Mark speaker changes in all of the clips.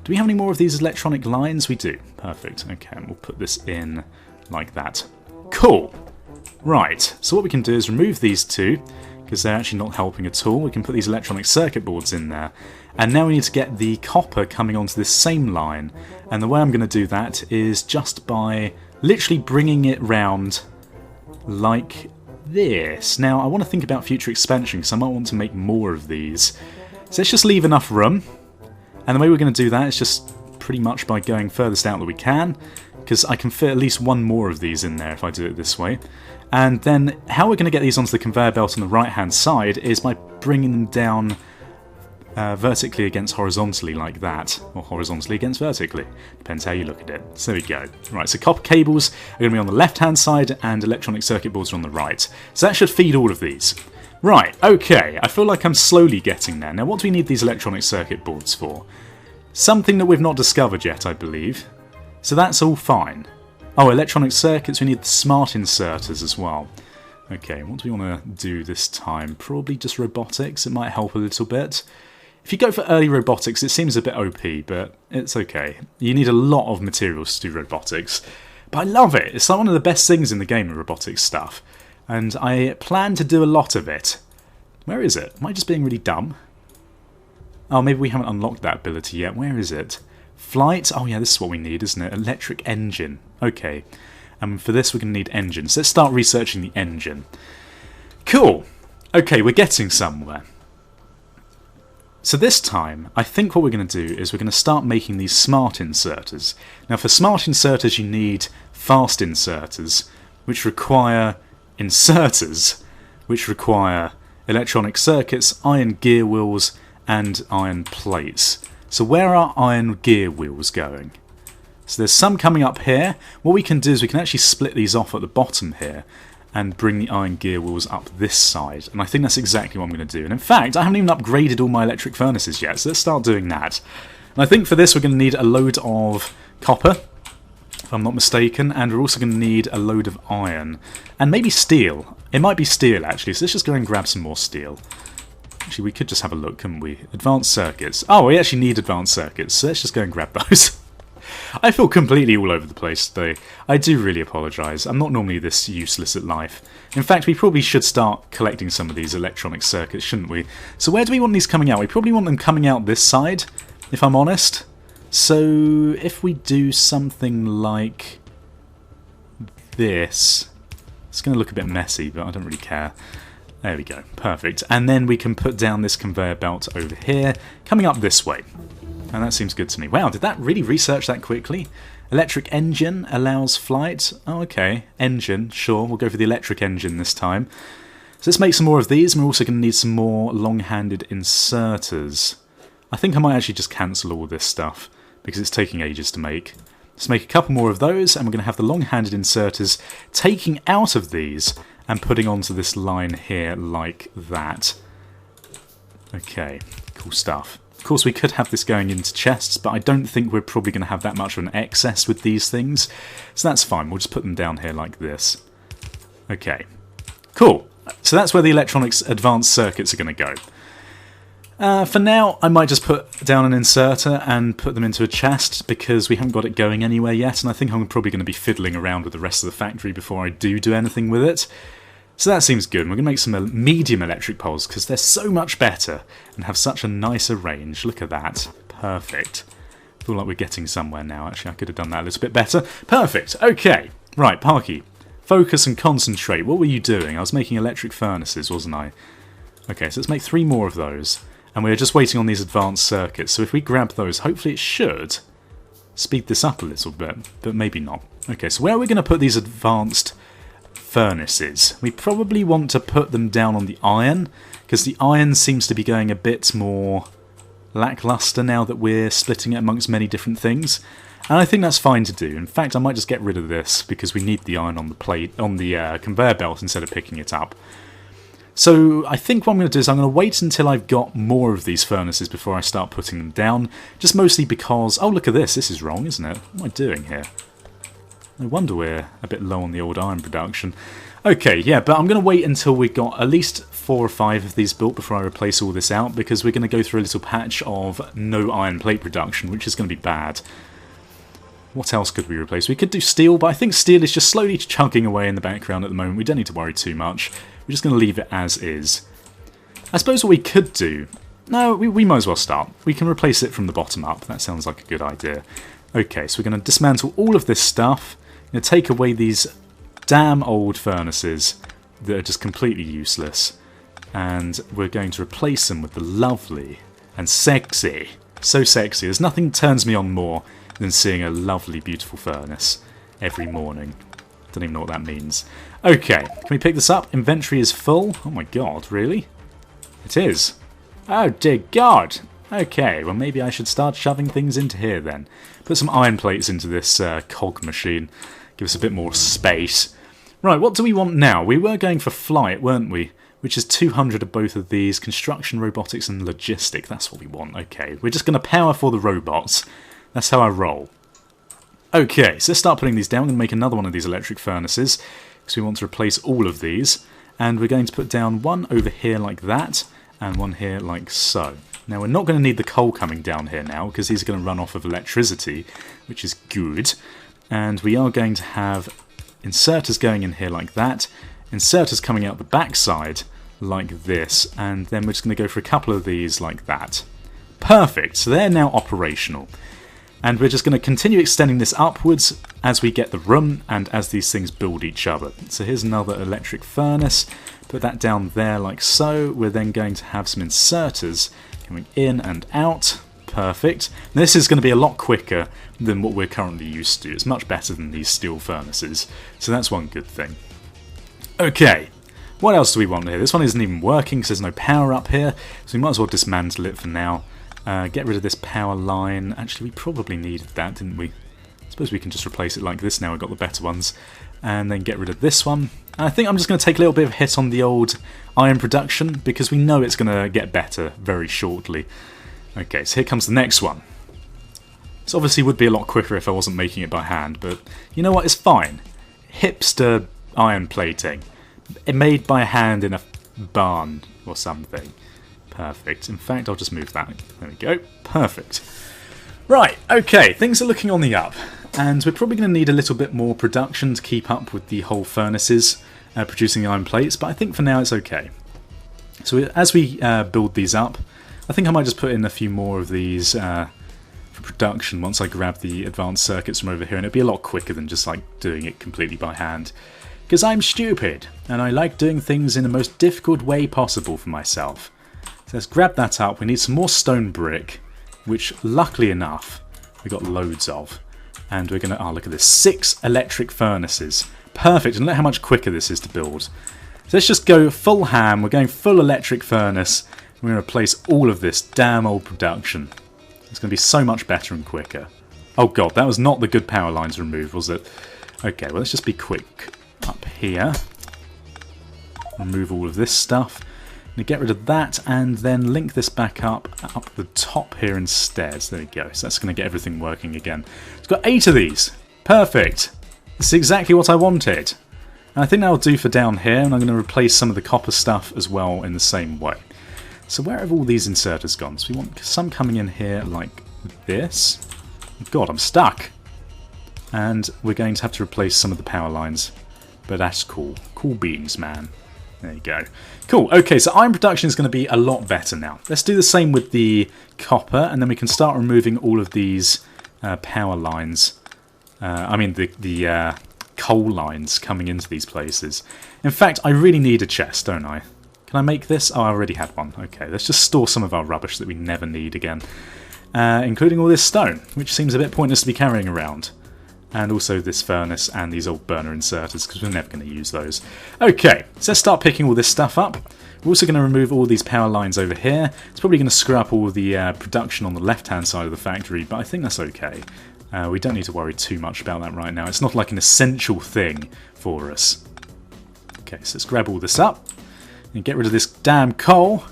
Speaker 1: Do we have any more of these electronic lines? We do. Perfect. Okay, and we'll put this in like that. Cool. Right, so what we can do is remove these two, because they're actually not helping at all. We can put these electronic circuit boards in there. And now we need to get the copper coming onto this same line. And the way I'm going to do that is just by literally bringing it round like this. Now, I want to think about future expansion, because I might want to make more of these. So let's just leave enough room. And the way we're going to do that is just pretty much by going furthest out that we can, because I can fit at least one more of these in there if I do it this way. And then how we're going to get these onto the conveyor belt on the right hand side is by bringing them down vertically against horizontally like that, or horizontally against vertically, depends how you look at it. So there we go. Right, so copper cables are going to be on the left hand side and electronic circuit boards are on the right. So that should feed all of these. Right, okay, I feel like I'm slowly getting there. Now what do we need these electronic circuit boards for? Something that we've not discovered yet, I believe. So that's all fine. Oh, electronic circuits, we need the smart inserters as well. Okay, what do we want to do this time? Probably just robotics, it might help a little bit. If you go for early robotics, it seems a bit OP, but it's okay. You need a lot of materials to do robotics. But I love it, it's like one of the best things in the game, the robotics stuff. And I plan to do a lot of it. Where is it? Am I just being really dumb? Oh, maybe we haven't unlocked that ability yet. Where is it? Flight? Oh yeah, this is what we need, isn't it? Electric engine. Okay. And for this we're going to need engines. Let's start researching the engine. Cool. Okay, we're getting somewhere. So this time, I think what we're going to do is we're going to start making these smart inserters. Now for smart inserters you need fast inserters, which require inserters, which require electronic circuits, iron gear wheels, and iron plates. So where are iron gear wheels going? So there's some coming up here. What we can do is we can actually split these off at the bottom here and bring the iron gear wheels up this side. And I think that's exactly what I'm going to do. And in fact, I haven't even upgraded all my electric furnaces yet, so let's start doing that. And I think for this we're going to need a load of copper, if I'm not mistaken, and we're also going to need a load of iron. And maybe steel. It might be steel, actually, so let's just go and grab some more steel. Actually, we could just have a look, couldn't we? Advanced circuits. Oh, we actually need advanced circuits, so let's just go and grab those. I feel completely all over the place today. I do really apologise. I'm not normally this useless at life. In fact, we probably should start collecting some of these electronic circuits, shouldn't we? So where do we want these coming out? We probably want them coming out this side, if I'm honest. So if we do something like this, it's going to look a bit messy, but I don't really care. There we go, perfect. And then we can put down this conveyor belt over here, coming up this way. And that seems good to me. Wow, did that really research that quickly? Electric engine allows flight. Oh, okay. Engine, sure. We'll go for the electric engine this time. So let's make some more of these, and we're also going to need some more long-handed inserters. I think I might actually just cancel all this stuff, because it's taking ages to make. Let's make a couple more of those, and we're going to have the long-handed inserters taking out of these and putting onto this line here like that. Okay, cool stuff. Of course, we could have this going into chests, but I don't think we're probably going to have that much of an excess with these things. So that's fine. We'll just put them down here like this. Okay. Cool. So that's where the electronics advanced circuits are going to go. For now, I might just put down an inserter and put them into a chest because we haven't got it going anywhere yet, and I think I'm probably going to be fiddling around with the rest of the factory before I do anything with it. So that seems good. We're going to make some medium electric poles because they're so much better and have such a nicer range. Look at that. Perfect. I feel like we're getting somewhere now. Actually, I could have done that a little bit better. Perfect. Okay. Right, Parky. Focus and concentrate. What were you doing? I was making electric furnaces, wasn't I? Okay, so let's make 3 more of those. And we're just waiting on these advanced circuits. So if we grab those, hopefully it should speed this up a little bit. But maybe not. Okay, so where are we going to put these advanced furnaces? We probably want to put them down on the iron, because the iron seems to be going a bit more lackluster now that we're splitting it amongst many different things. And I think that's fine to do. In fact, I might just get rid of this because we need the iron on the plate, on the conveyor belt instead of picking it up. So I think what I'm going to do is I'm going to wait until I've got more of these furnaces before I start putting them down. Just mostly because, oh look at this, this is wrong, isn't it? What am I doing here? No wonder we're a bit low on the old iron production. Okay, yeah, but I'm going to wait until we've got at least 4 or 5 of these built before I replace all this out, because we're going to go through a little patch of no iron plate production, which is going to be bad. What else could we replace? We could do steel, but I think steel is just slowly chugging away in the background at the moment. We don't need to worry too much. We're just going to leave it as is. I suppose what we could do... No, we might as well start. We can replace it from the bottom up. That sounds like a good idea. Okay, so we're going to dismantle all of this stuff. We're going to take away these damn old furnaces that are just completely useless. And we're going to replace them with the lovely and sexy. So sexy. There's nothing turns me on more than seeing a lovely, beautiful furnace every morning. Don't even know what that means. Okay, can we pick this up? Inventory is full. Oh my god, really? It is. Oh dear god. Okay, well maybe I should start shoving things into here then. Put some iron plates into this cog machine. Give us a bit more space. Right, what do we want now? We were going for flight, weren't we? Which is 200 of both of these. Construction, robotics and logistic. That's what we want. Okay, we're just going to power for the robots. That's how I roll. Okay, so let's start putting these down. We're going to make another one of these electric furnaces, because we want to replace all of these. And we're going to put down one over here like that, and one here like so. Now we're not going to need the coal coming down here now, because these are going to run off of electricity, which is good. And we are going to have inserters going in here like that, inserters coming out the backside like this, and then we're just going to go for a couple of these like that. Perfect, so they're now operational. And we're just going to continue extending this upwards as we get the room and as these things build each other. So here's another electric furnace. Put that down there like so. We're then going to have some inserters coming in and out. Perfect. This is going to be a lot quicker than what we're currently used to. It's much better than these steel furnaces. So that's one good thing. Okay. What else do we want here? This one isn't even working because there's no power up here. So we might as well dismantle it for now. Get rid of this power line. Actually, we probably needed that, didn't we? I suppose we can just replace it like this now. We've got the better ones. And then get rid of this one. And I think I'm just going to take a little bit of a hit on the old iron production, because we know it's going to get better very shortly. Okay, so here comes the next one. This obviously would be a lot quicker if I wasn't making it by hand, but you know what? It's fine. Hipster iron plating. Made by hand in a barn or something. Perfect. In fact, I'll just move that. There we go. Perfect. Right, okay, things are looking on the up. And we're probably going to need a little bit more production to keep up with the whole furnaces producing the iron plates, but I think for now it's okay. So as we build these up, I think I might just put in a few more of these for production once I grab the advanced circuits from over here, and it'll be a lot quicker than just like doing it completely by hand. Because I'm stupid, and I like doing things in the most difficult way possible for myself. So let's grab that up. We need some more stone brick, which luckily enough we got loads of. And we're going to, oh look at this, 6 electric furnaces. Perfect, and look how much quicker this is to build. So let's just go full ham. We're going full electric furnace. We're going to replace all of this damn old production. It's going to be so much better and quicker. Oh god, that was not the good power lines removed, was it? Okay, well let's just be quick up here. Remove all of this stuff. Get rid of that and then link this back up the top here instead. So there we go. So that's going to get everything working again. It's got 8 of these. Perfect. This is exactly what I wanted. And I think that'll do for down here, and I'm going to replace some of the copper stuff as well in the same way. So where have all these inserters gone? So we want some coming in here like this. God, I'm stuck. And we're going to have to replace some of the power lines. But that's cool. Cool beans, man. There you go. Cool. Okay, so iron production is going to be a lot better now. Let's do the same with the copper, and then we can start removing all of these power lines. I mean, the coal lines coming into these places. In fact, I really need a chest, don't I? Can I make this? Oh, I already had one. Okay, let's just store some of our rubbish that we never need again. Including all this stone, which seems a bit pointless to be carrying around. And also this furnace and these old burner inserters, because we're never going to use those. Okay, so let's start picking all this stuff up. We're also going to remove all these power lines over here. It's probably going to screw up all the production on the left-hand side of the factory, but I think that's okay. We don't need to worry too much about that right now. It's not like an essential thing for us. Okay, so let's grab all this up and get rid of this damn coal.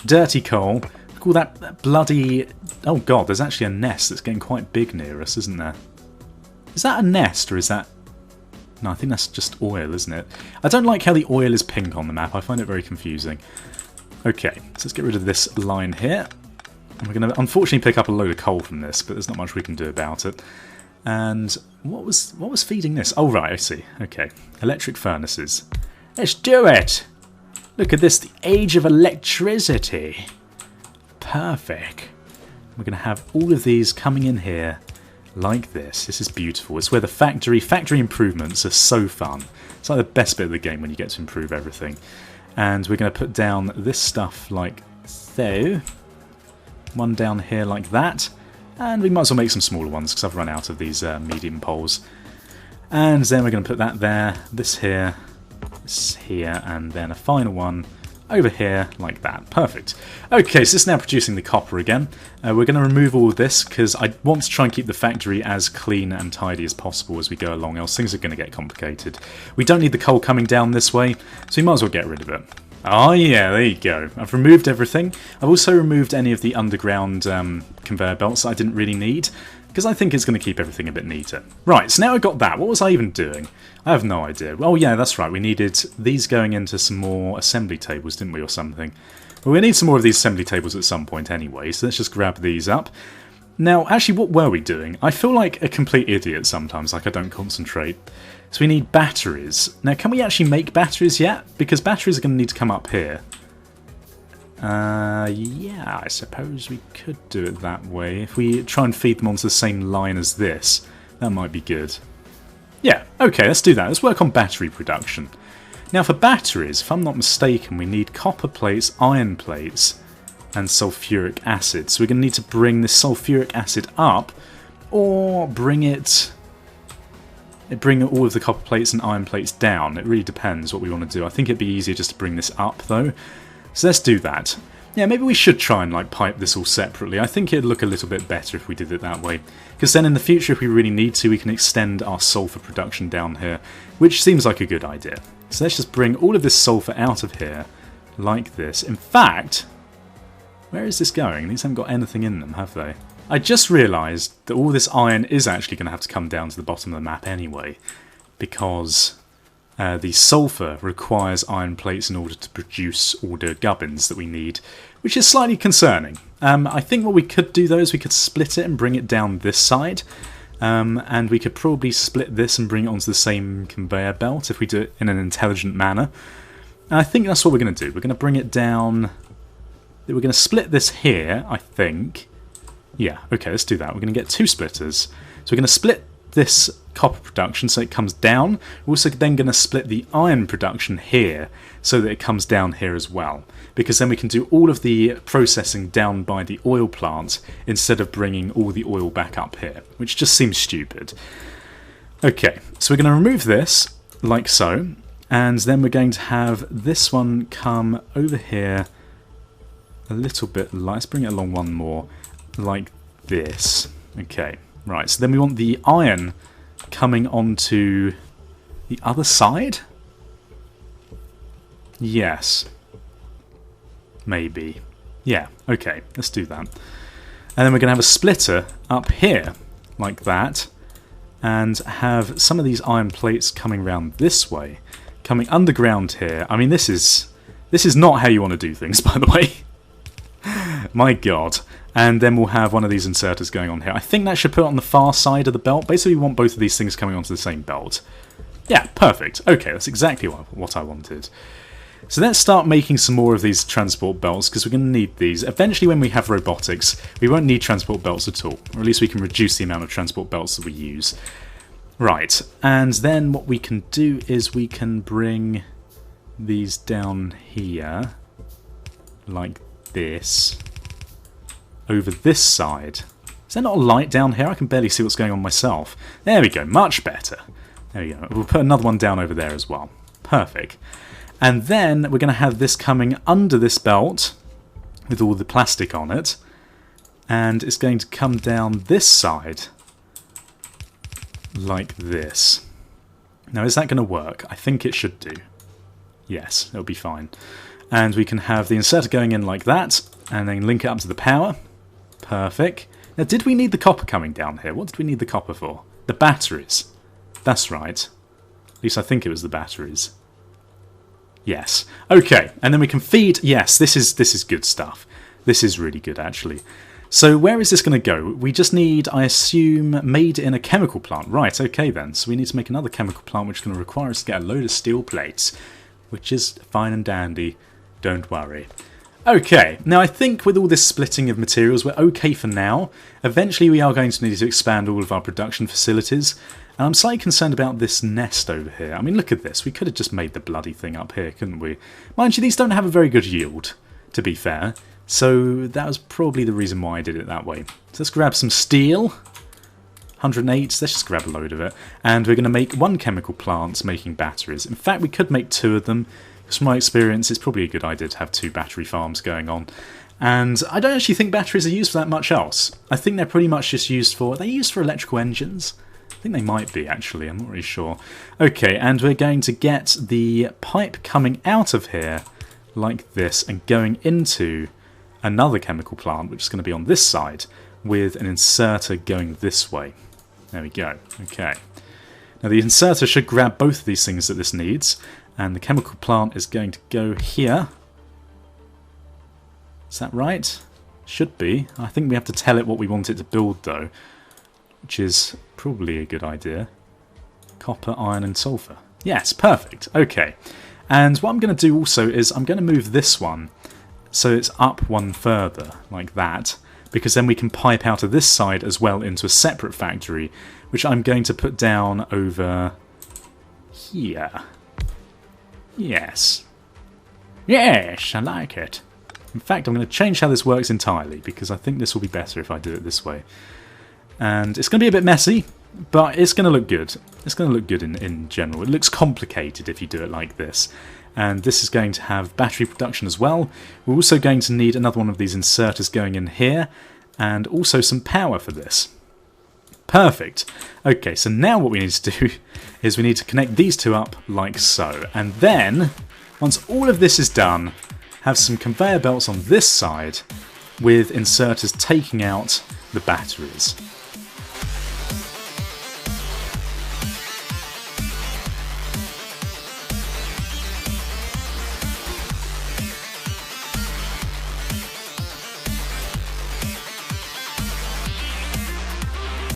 Speaker 1: Dirty coal. Look at all that bloody... Oh god, there's actually a nest that's getting quite big near us, isn't there? Is that a nest, or is that... No, I think that's just oil, isn't it? I don't like how the oil is pink on the map. I find it very confusing. Okay, so let's get rid of this line here. And we're going to unfortunately pick up a load of coal from this, but there's not much we can do about it. And what was feeding this? Oh, right, I see. Okay, electric furnaces. Let's do it! Look at this, the age of electricity. Perfect. We're going to have all of these coming in here like this. This is beautiful. It's where the factory improvements are so fun. It's like the best bit of the game when you get to improve everything. And we're going to put down this stuff like so. One down here like that. And we might as well make some smaller ones because I've run out of these medium poles. And then we're going to put that there, this here, and then a final one over here like that. Perfect. Okay, so this is now producing the copper again. We're going to remove all of this because I want to try and keep the factory as clean and tidy as possible as we go along, else things are going to get complicated. We don't need the coal coming down this way, so we might as well get rid of it. Oh yeah, there you go. I've removed everything. I've also removed any of the underground conveyor belts that I didn't really need, because I think it's going to keep everything a bit neater. Right, so now I've got that. What was I even doing? I have no idea. Oh yeah, that's right. We needed these going into some more assembly tables, didn't we, or something? Well, we need some more of these assembly tables at some point anyway, so let's just grab these up. Now, actually, what were we doing? I feel like a complete idiot sometimes, like I don't concentrate. So we need batteries. Now, can we actually make batteries yet? Because batteries are going to need to come up here. Yeah, I suppose we could do it that way. If we try and feed them onto the same line as this, that might be good. Yeah, okay, let's do that. Let's work on battery production. Now for batteries, if I'm not mistaken, we need copper plates, iron plates, and sulfuric acid. So we're going to need to bring this sulfuric acid up, or bring all of the copper plates and iron plates down. It really depends what we want to do. I think it'd be easier just to bring this up, though. So let's do that. Yeah, maybe we should try and like pipe this all separately. I think it'd look a little bit better if we did it that way. Because then in the future, if we really need to, we can extend our sulfur production down here, which seems like a good idea. So let's just bring all of this sulfur out of here, like this. In fact, where is this going? These haven't got anything in them, have they? I just realised that all this iron is actually going to have to come down to the bottom of the map anyway, because the sulfur requires iron plates in order to produce all the gubbins that we need, which is slightly concerning. I think what we could do though is we could split it and bring it down this side, and we could probably split this and bring it onto the same conveyor belt if we do it in an intelligent manner. And I think that's what we're going to do. We're going to bring it down. We're going to split this here, I think. Yeah, okay, let's do that. We're going to get two splitters. So we're going to split this copper production so it comes down. We're also then going to split the iron production here so that it comes down here as well. Because then we can do all of the processing down by the oil plant instead of bringing all the oil back up here, which just seems stupid. Okay, so we're going to remove this like so, and then we're going to have this one come over here a little bit. Let's bring it along one more, like this. Okay, right, so then we want the iron coming onto the other side? Yes. Maybe. Yeah, okay, let's do that. And then we're going to have a splitter up here, like that, and have some of these iron plates coming around this way, coming underground here. I mean, this is not how you want to do things, by the way. My god. And then we'll have one of these inserters going on here. I think that should put it on the far side of the belt. Basically, we want both of these things coming onto the same belt. Yeah, perfect. Okay, that's exactly what I wanted. So let's start making some more of these transport belts, because we're going to need these. Eventually, when we have robotics, we won't need transport belts at all. Or at least we can reduce the amount of transport belts that we use. Right, and then what we can do is we can bring these down here, like this, over this side. Is there not a light down here? I can barely see what's going on myself. There we go, much better. There we go. We'll put another one down over there as well. Perfect. And then we're going to have this coming under this belt with all the plastic on it. And it's going to come down this side like this. Now, is that going to work? I think it should do. Yes, it'll be fine. And we can have the inserter going in like that, and then link it up to the power. Perfect. Now, did we need the copper coming down here? What did we need the copper for? The batteries. That's right. At least I think it was the batteries. Yes. Okay, and then we can feed... Yes, this is good stuff. This is really good, actually. So where is this going to go? We just need, I assume, made in a chemical plant. Right, okay then. So we need to make another chemical plant, which is going to require us to get a load of steel plates, which is fine and dandy. Don't worry. Okay, now I think with all this splitting of materials, we're okay for now. Eventually we are going to need to expand all of our production facilities. And I'm slightly concerned about this nest over here. I mean, look at this. We could have just made the bloody thing up here, couldn't we? Mind you, these don't have a very good yield, to be fair. So that was probably the reason why I did it that way. So let's grab some steel. 108, let's just grab a load of it. And we're going to make one chemical plant making batteries. In fact, we could make two of them. Because from my experience, it's probably a good idea to have two battery farms going on. And I don't actually think batteries are used for that much else. I think they're pretty much just used for... Are they used for electrical engines? I think they might be, actually. I'm not really sure. Okay, and we're going to get the pipe coming out of here like this and going into another chemical plant, which is going to be on this side, with an inserter going this way. There we go. Okay. Now the inserter should grab both of these things that this needs, and the chemical plant is going to go here. Is that right? Should be. I think we have to tell it what we want it to build, though, which is probably a good idea. Copper, iron, and sulfur. Yes, perfect. Okay. And what I'm going to do also is I'm going to move this one so it's up one further, like that, because then we can pipe out of this side as well into a separate factory, which I'm going to put down over here. Yes. Yes, I like it. In fact, I'm going to change how this works entirely, because I think this will be better if I do it this way. And it's going to be a bit messy, but it's going to look good. It's going to look good in general. It looks complicated if you do it like this. And this is going to have battery production as well. We're also going to need another one of these inserters going in here, and also some power for this. Perfect. Okay, so now what we need to do is we need to connect these two up like so. And then, once all of this is done, have some conveyor belts on this side with inserters taking out the batteries.